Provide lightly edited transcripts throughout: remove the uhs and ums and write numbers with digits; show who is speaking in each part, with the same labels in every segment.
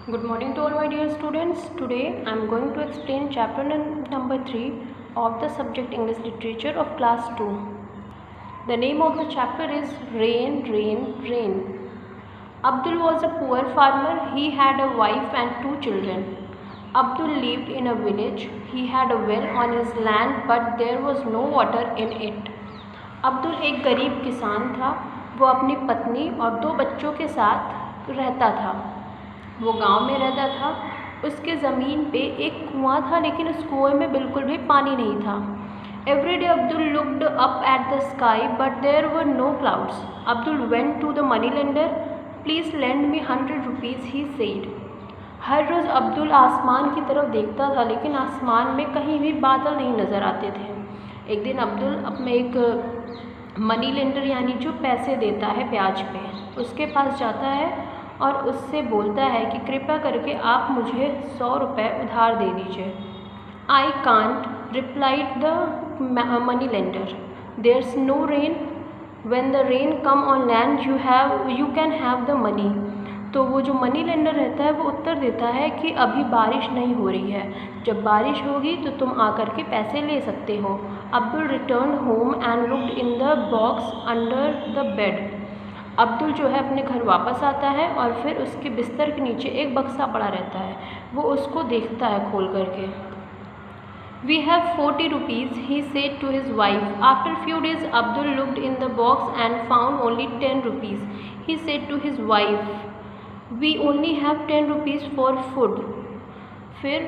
Speaker 1: Good morning to all my dear students. Today I am going to explain chapter number 3 of the subject English Literature of class 2. The name of the chapter is Rain, Rain, Rain. Abdul was a poor farmer. He had a wife and 2 children. Abdul lived in a village. He had a well on his land but there was no water in it. Abdul एक गरीब किसान था. वो अपनी पत्नी और 2 बच्चों के साथ रहता था. वो गांव में रहता था. उसके ज़मीन पे एक कुआं था लेकिन उस कुएं में बिल्कुल भी पानी नहीं था. Every day Abdul looked up at the sky but there were no clouds. Abdul went to the money lender. Please lend me 100 rupees he said. हर रोज़ अब्दुल आसमान की तरफ देखता था लेकिन आसमान में कहीं भी बादल नहीं नज़र आते थे. एक दिन अब्दुल अपने एक मनी लेंडर यानी जो पैसे देता है ब्याज पे, उसके पास जाता है और उससे बोलता है कि कृपया करके आप मुझे 100 रुपये उधार दे दीजिए. I can't, replied the money lender. There's no rain. When the rain come on land you can have the money. तो वो जो मनी लेंडर रहता है वो उत्तर देता है कि अभी बारिश नहीं हो रही है, जब बारिश होगी तो तुम आकर के पैसे ले सकते हो. Abdul return home and looked in the box under the bed. Abdul जो है अपने घर वापस आता है और फिर उसके बिस्तर के नीचे एक बक्सा पड़ा रहता है. वो उसको देखता है खोल करके. We have 40 rupees, he said to his wife. After a few days, Abdul looked in the box and found only 10 rupees. He said to his wife, We only have 10 rupees for food. फिर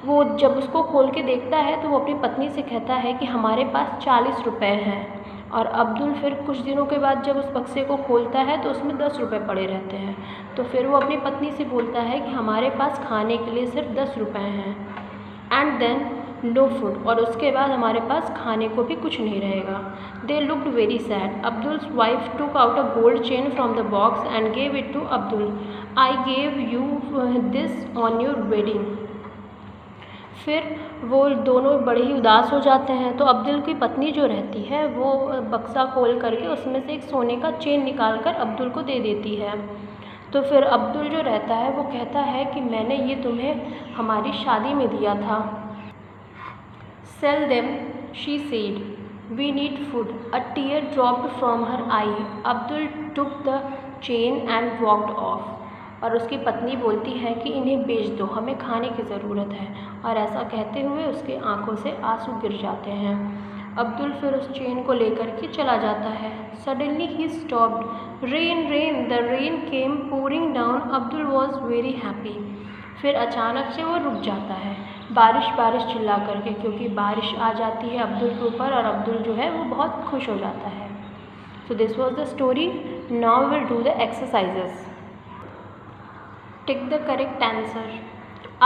Speaker 1: वो जब उसको खोल के देखता है तो वो अपनी पत्नी से कहता है कि हमारे पास 40 रुपये हैं. और अब्दुल फिर कुछ दिनों के बाद जब उस बक्से को खोलता है तो उसमें 10 रुपये पड़े रहते हैं. तो फिर वो अपनी पत्नी से बोलता है कि हमारे पास खाने के लिए सिर्फ 10 रुपये हैं. And then no food. और उसके बाद हमारे पास खाने को भी कुछ नहीं रहेगा. They looked very sad. Abdul's wife took out a gold chain from the box and gave it to Abdul. I gave you this on your wedding. फिर वो दोनों बड़े ही उदास हो जाते हैं. तो अब्दुल की पत्नी जो रहती है वो बक्सा खोल करके उसमें से एक सोने का चेन निकाल कर अब्दुल को दे देती है. तो फिर अब्दुल जो रहता है वो कहता है कि मैंने ये तुम्हें हमारी शादी में दिया था. Sell them, she said. We need food. A tear dropped from her eye. Abdul took the chain and walked off. और उसकी पत्नी बोलती है कि इन्हें बेच दो, हमें खाने की ज़रूरत है. और ऐसा कहते हुए उसके आंखों से आंसू गिर जाते हैं. अब्दुल फिर उस चेन को लेकर के चला जाता है. Suddenly he stopped. Rain, rain. The rain came pouring down. Abdul was very happy. फिर अचानक से वो रुक जाता है. बारिश बारिश चिल्ला करके, क्योंकि बारिश आ जाती है अब्दुल के ऊपर और अब्दुल जो है वो बहुत खुश हो जाता है. So this was the story. Now will do the exercises. Take the correct answer.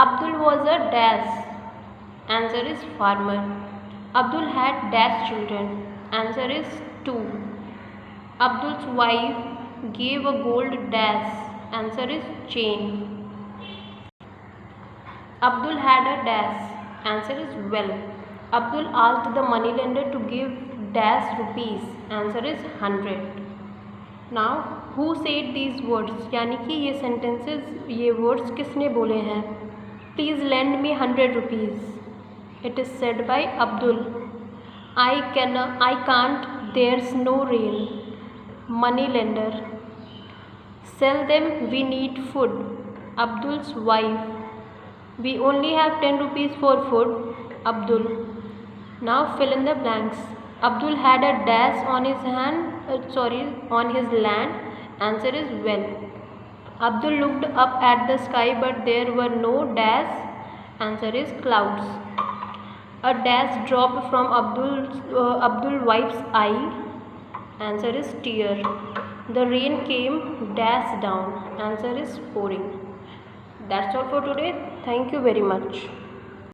Speaker 1: Abdul was a dash. Answer is farmer. Abdul had dash children. Answer is 2. Abdul's wife gave a gold dash. Answer is chain. Abdul had a dash. Answer is well. Abdul asked the money lender to give dash rupees. Answer is 100. Now who said these words, यानी कि ये sentences, ये words किसने बोले हैं. Please lend me 100 rupees. It is said by Abdul. I can't, there's no rain. Money lender. Sell them, we need food. Abdul's wife. We only have 10 rupees for food. Abdul. Now fill in the blanks. Abdul had a dash on his on his land. Answer is well. Abdul looked up at the sky but there were no dash. Answer is clouds. A dash dropped from Abdul wife's eye. Answer is tear. The rain came dash down. Answer is pouring. That's all for today. Thank you very much.